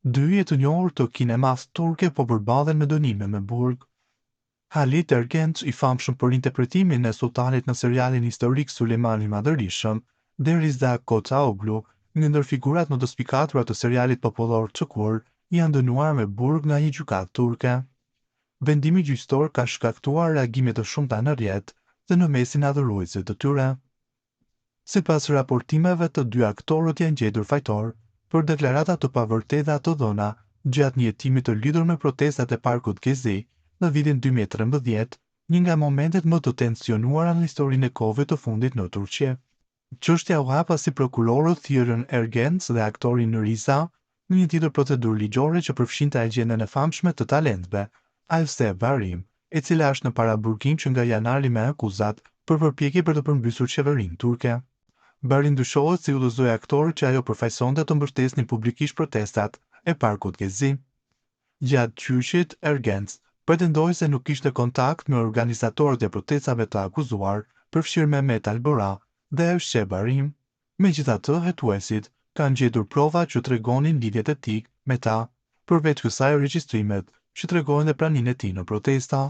Dy jetë të njohur të kinemas turke po përballen me dënime me burg. Halit Ergenç, i famshëm për interpretimin e sultanit në serialin historik Sulejmani i Madhërisëm, dhe Riza Koçaoglu, një ndër figurat më të spikatura të serialit popullor Çukur, janë dënuar me burg nga një gjykatë turke. Vendimi gjyqësor ka shkaktuar reagime të shumta në rrjet dhe në mesin adhuruesit të tyre. Sipas raportimeve, të dy aktorët janë gjetur fajtor për deklarata të pavërteta të dhëna gjatë një hetimi të lidhur me protestat e parkut Gezi në vitin 2013, një nga momentet më të tensionuara në historinë e kohëve të fundit në Turqi. Çështja u hap pasi prokurorët thirrën Ergenç dhe aktorin Riza në një tjetër procedurë ligjore që përfshinte agjendën e famshme të talentëve, Ajse Barim, e cila është në paraburgim që nga janari me akuzat për përpjekje për të përmbysur qeverinë turke. Barim dyshohet si udhëzoi aktorët që ajo përfaqësonte të mbështesnin publikisht protestat e parkut Gezi. Gjatë gjyqit, Ergenç pretendoi se nuk kishte kontakt me organizatorët e protestave të akuzuar, përfshirë Mehmet Albora dhe Ayşe Barim. Megjithatë, hetuesit kanë gjetur prova që tregonin lidhjet e tij me ta, përveç kësaj regjistrimet që tregojnë dhe praninë e tij në protesta.